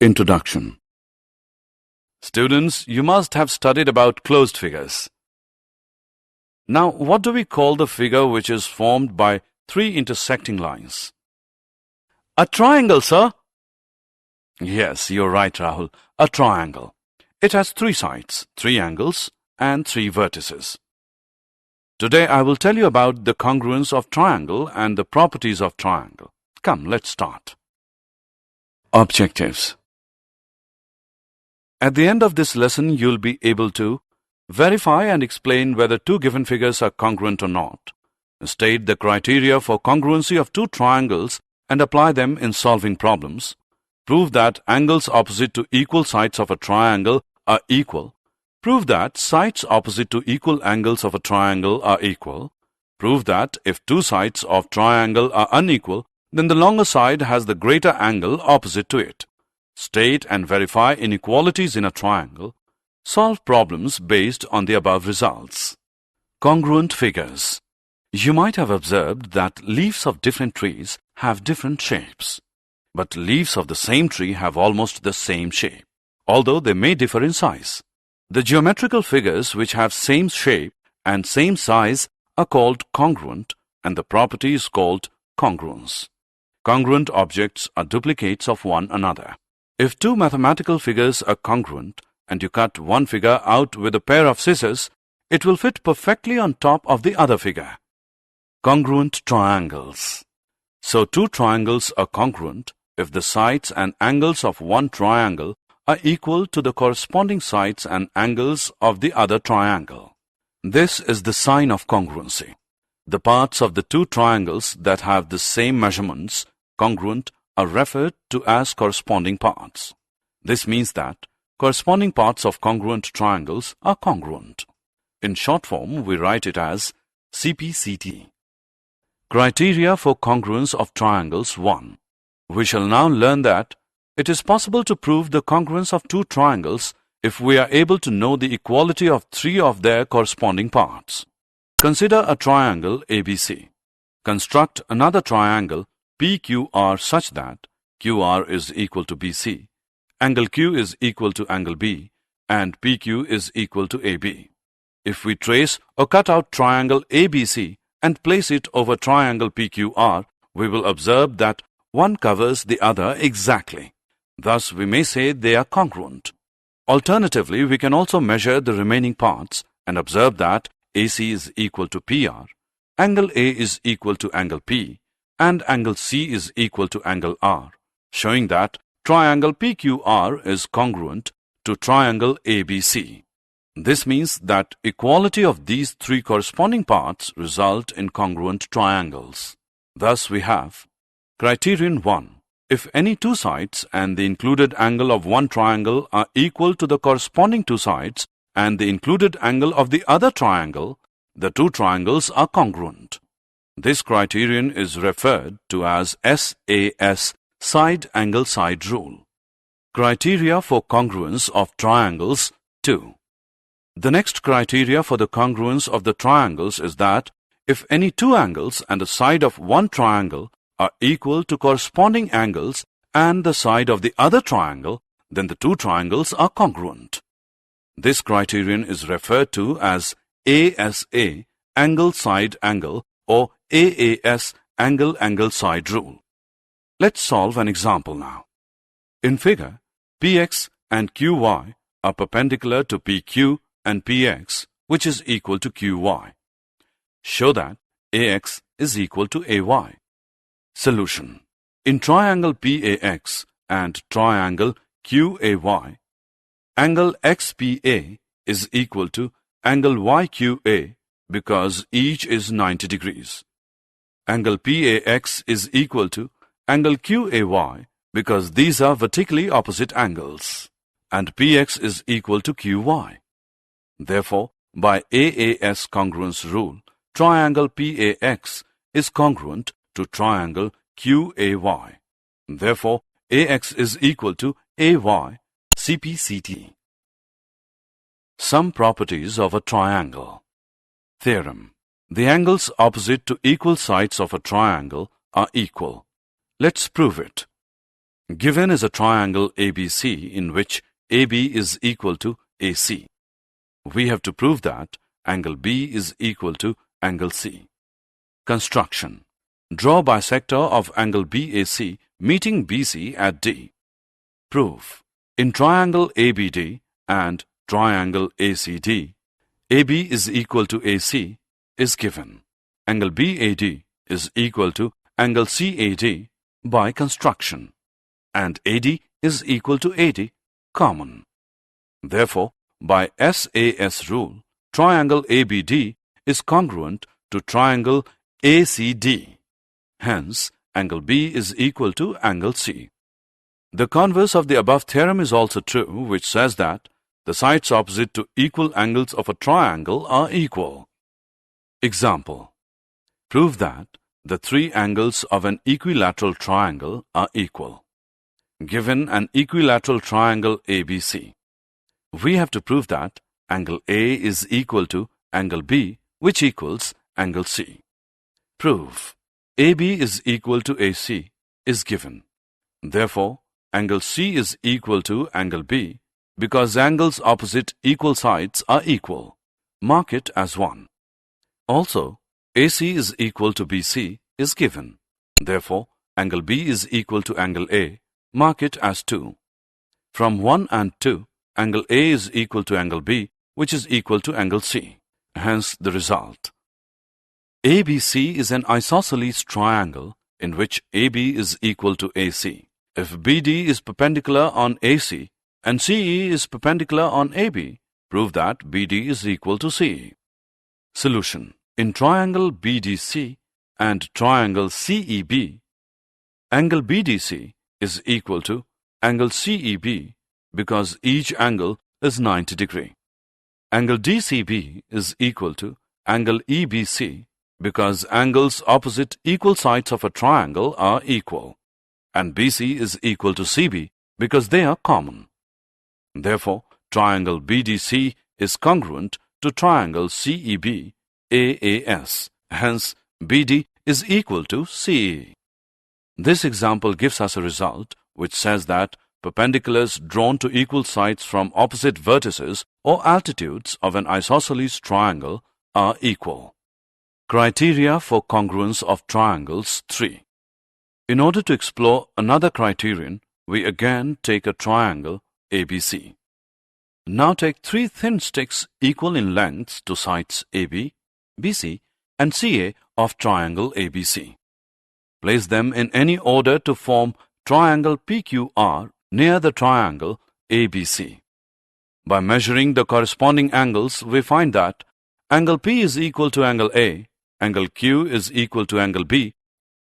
Introduction. Students, you must have studied about closed figures. Now, what do we call the figure which is formed by three intersecting lines? A triangle, sir. Yes, you're right, Rahul. A triangle. It has three sides, three angles, and three vertices. Today, I will tell you about the congruence of triangle and the properties of triangle. Come, let's start. Objectives. At the end of this lesson, you'll be able to verify and explain whether two given figures are congruent or not, state the criteria for congruency of two triangles and apply them in solving problems, prove that angles opposite to equal sides of a triangle are equal, prove that sides opposite to equal angles of a triangle are equal, prove that if two sides of triangle are unequal, then the longer side has the greater angle opposite to it. State and verify inequalities in a triangle. Solve problems based on the above results. Congruent figures. You might have observed that leaves of different trees have different shapes. But leaves of the same tree have almost the same shape, although they may differ in size. The geometrical figures which have same shape and same size are called congruent, and the property is called congruence. Congruent objects are duplicates of one another. If two mathematical figures are congruent and you cut one figure out with a pair of scissors, it will fit perfectly on top of the other figure. Congruent triangles. So two triangles are congruent if the sides and angles of one triangle are equal to the corresponding sides and angles of the other triangle. This is the sign of congruency. The parts of the two triangles that have the same measurements, congruent, are referred to as corresponding parts. This means that corresponding parts of congruent triangles are congruent. In short form, we write it as CPCT. Criteria for congruence of triangles 1. We shall now learn that it is possible to prove the congruence of two triangles if we are able to know the equality of three of their corresponding parts. Consider a triangle ABC. Construct another triangle PQR such that QR is equal to BC, angle Q is equal to angle B, and PQ is equal to AB. If we trace or cut out triangle ABC and place it over triangle PQR, we will observe that one covers the other exactly. Thus, we may say they are congruent. Alternatively, we can also measure the remaining parts and observe that AC is equal to PR, angle A is equal to angle P, and angle C is equal to angle R, showing that triangle PQR is congruent to triangle ABC. This means that equality of these three corresponding parts result in congruent triangles. Thus we have Criterion 1. If any two sides and the included angle of one triangle are equal to the corresponding two sides and the included angle of the other triangle, the two triangles are congruent. This criterion is referred to as SAS, side angle side rule. Criteria for congruence of triangles 2. The next criteria for the congruence of the triangles is that if any two angles and the side of one triangle are equal to corresponding angles and the side of the other triangle, then the two triangles are congruent. This criterion is referred to as ASA, angle side angle, or AAS, angle angle side rule. Let's solve an example now. In figure, PX and QY are perpendicular to PQ and PX, which is equal to QY. Show that AX is equal to AY. Solution. In triangle PAX and triangle QAY, angle XPA is equal to angle YQA because each is 90 degrees. Angle PAX is equal to angle QAY because these are vertically opposite angles, and PX is equal to QY. Therefore, by AAS congruence rule, triangle PAX is congruent to triangle QAY. Therefore, AX is equal to AY, CPCT. Some properties of a triangle. Theorem. The angles opposite to equal sides of a triangle are equal. Let's prove it. Given is a triangle ABC in which AB is equal to AC. We have to prove that angle B is equal to angle C. Construction. Draw bisector of angle BAC meeting BC at D. Proof. In triangle ABD and triangle ACD, AB is equal to AC is given. Angle BAD is equal to angle CAD by construction, and AD is equal to AD common. Therefore, by SAS rule, triangle ABD is congruent to triangle ACD. Hence, angle B is equal to angle C. The converse of the above theorem is also true, which says that the sides opposite to equal angles of a triangle are equal. Example. Prove that the three angles of an equilateral triangle are equal. Given an equilateral triangle ABC, we have to prove that angle A is equal to angle B, which equals angle C. Proof. AB is equal to AC is given. Therefore, angle C is equal to angle B because angles opposite equal sides are equal. Mark it as 1. Also, AC is equal to BC is given. Therefore, angle B is equal to angle A. Mark it as 2. From 1 and 2, angle A is equal to angle B, which is equal to angle C. Hence the result. ABC is an isosceles triangle in which AB is equal to AC. If BD is perpendicular on AC and CE is perpendicular on AB, prove that BD is equal to CE. Solution. In triangle BDC and triangle CEB, angle BDC is equal to angle CEB because each angle is 90 degrees. Angle DCB is equal to angle EBC because angles opposite equal sides of a triangle are equal, and BC is equal to CB because they are common. Therefore, triangle BDC is congruent to triangle CEB AAS. Hence, BD is equal to CE. This example gives us a result which says that perpendiculars drawn to equal sides from opposite vertices or altitudes of an isosceles triangle are equal. Criteria for congruence of triangles 3. In order to explore another criterion, we again take a triangle ABC. Now take 3 thin sticks equal in lengths to sides AB, BC and CA of triangle ABC. Place them in any order to form triangle PQR near the triangle ABC. By measuring the corresponding angles, we find that angle P is equal to angle A, angle Q is equal to angle B,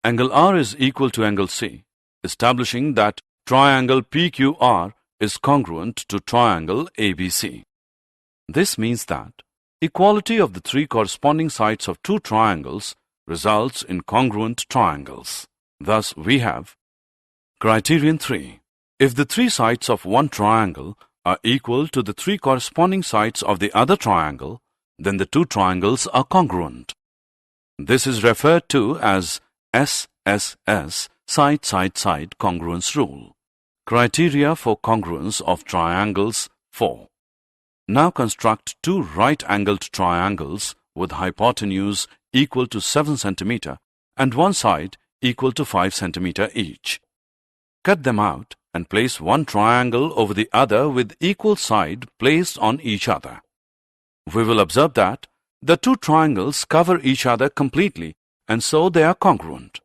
angle R is equal to angle C, establishing that triangle PQR is congruent to triangle ABC. This means that equality of the 3 corresponding sides of 2 triangles results in congruent triangles. Thus, we have Criterion 3. If the 3 sides of one triangle are equal to the 3 corresponding sides of the other triangle, then the 2 triangles are congruent. This is referred to as SSS, side-side-side congruence rule. Criteria for congruence of triangles 4. Now construct 2 right-angled triangles with hypotenuse equal to 7 cm and one side equal to 5 cm each. Cut them out and place one triangle over the other with equal side placed on each other. We will observe that the 2 triangles cover each other completely and so they are congruent.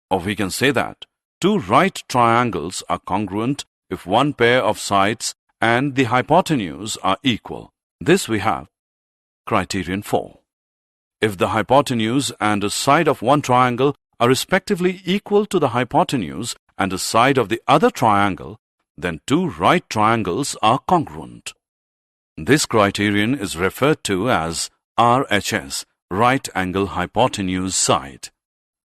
Or we can say that 2 right triangles are congruent if one pair of sides and the hypotenuse are equal. This we have. Criterion 4. If the hypotenuse and the side of one triangle are respectively equal to the hypotenuse and the side of the other triangle, then 2 right triangles are congruent. This criterion is referred to as RHS, right angle hypotenuse side.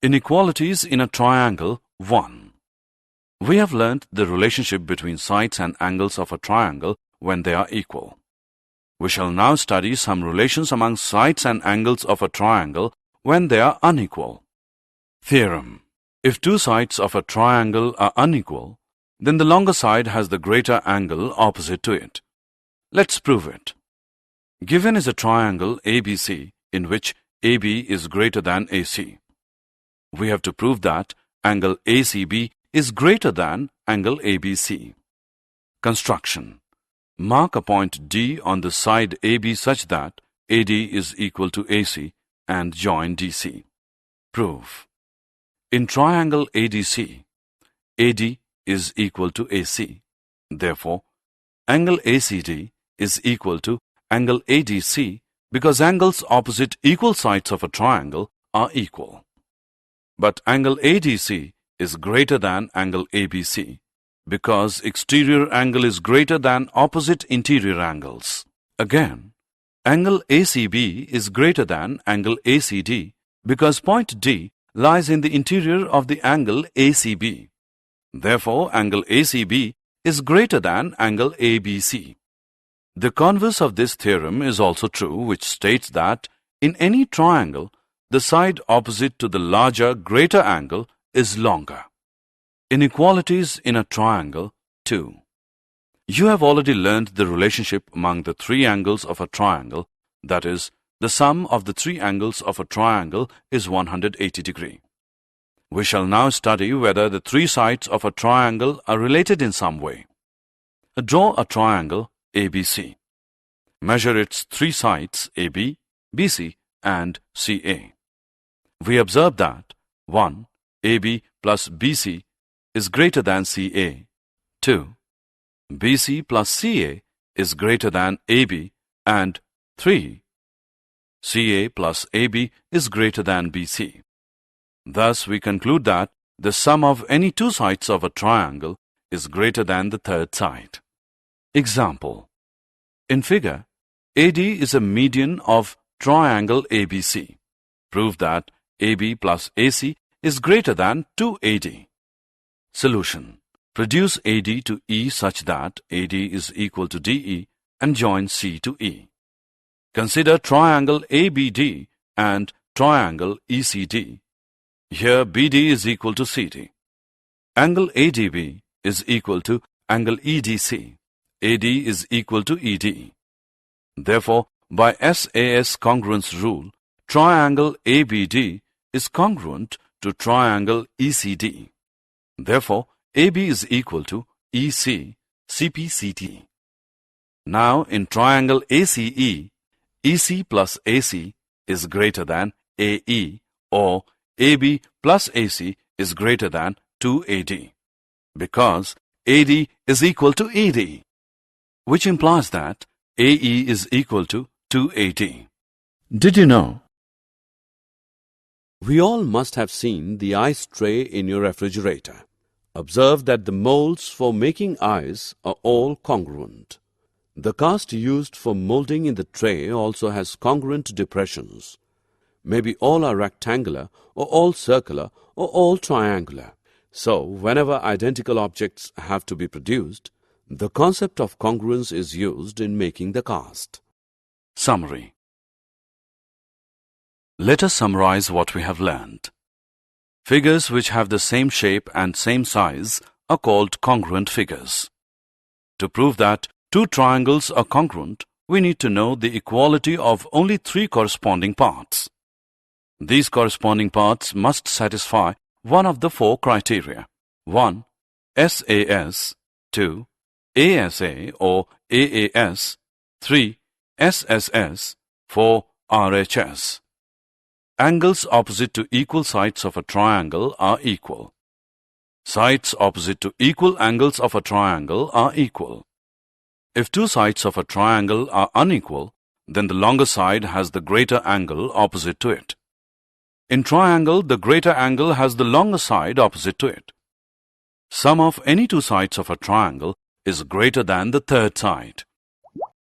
Inequalities in a triangle 1. We have learnt the relationship between sides and angles of a triangle when they are equal. We shall now study some relations among sides and angles of a triangle when they are unequal. Theorem. If 2 sides of a triangle are unequal, then the longer side has the greater angle opposite to it. Let's prove it. Given is a triangle ABC in which AB is greater than AC. We have to prove that angle ACB is greater than angle ABC. Construction. Mark a point D on the side AB such that AD is equal to AC and join DC. Prove. In triangle ADC, AD is equal to AC. Therefore, angle ACD is equal to angle ADC because angles opposite equal sides of a triangle are equal. But angle ADC is greater than angle ABC because exterior angle is greater than opposite interior angles. Again, angle ACB is greater than angle ACD because point D lies in the interior of the angle ACB. Therefore, angle ACB is greater than angle ABC. The converse of this theorem is also true, which states that in any triangle, the side opposite to the larger, greater angle is longer. Inequalities in a triangle 2. You have already learned the relationship among the three angles of a triangle, that is, the sum of the three angles of a triangle is 180 degrees. We shall now study whether the three sides of a triangle are related in some way. Draw a triangle ABC. Measure its three sides AB, BC and CA. We observe that 1. AB plus BC is greater than CA. 2. BC plus CA is greater than AB. And 3. CA plus AB is greater than BC. Thus, we conclude that the sum of any two sides of a triangle is greater than the third side. Example. In figure, AD is a median of triangle ABC. Prove that AB plus AC is greater than 2AD. Solution. Produce AD to E such that AD is equal to DE and join C to E. Consider triangle ABD and triangle ECD. Here BD is equal to CD. Angle ADB is equal to angle EDC. AD is equal to ED. Therefore, by SAS congruence rule, triangle ABD is congruent to triangle ECD. Therefore, AB is equal to EC, CPCT. Now, in triangle ACE, EC plus AC is greater than AE, or AB plus AC is greater than 2AD, because AD is equal to ED, which implies that AE is equal to 2AD. Did you know? We all must have seen the ice tray in your refrigerator. Observe that the molds for making ice are all congruent. The cast used for molding in the tray also has congruent depressions. Maybe all are rectangular, or all circular, or all triangular. So, whenever identical objects have to be produced, the concept of congruence is used in making the cast. Summary. Let us summarize what we have learned. Figures which have the same shape and same size are called congruent figures. To prove that two triangles are congruent, we need to know the equality of only three corresponding parts. These corresponding parts must satisfy one of the four criteria. 1. SAS. 2. ASA or AAS. 3. SSS. 4. RHS. Angles opposite to equal sides of a triangle are equal. Sides opposite to equal angles of a triangle are equal. If two sides of a triangle are unequal, then the longer side has the greater angle opposite to it. In triangle, the greater angle has the longer side opposite to it. Sum of any two sides of a triangle is greater than the third side.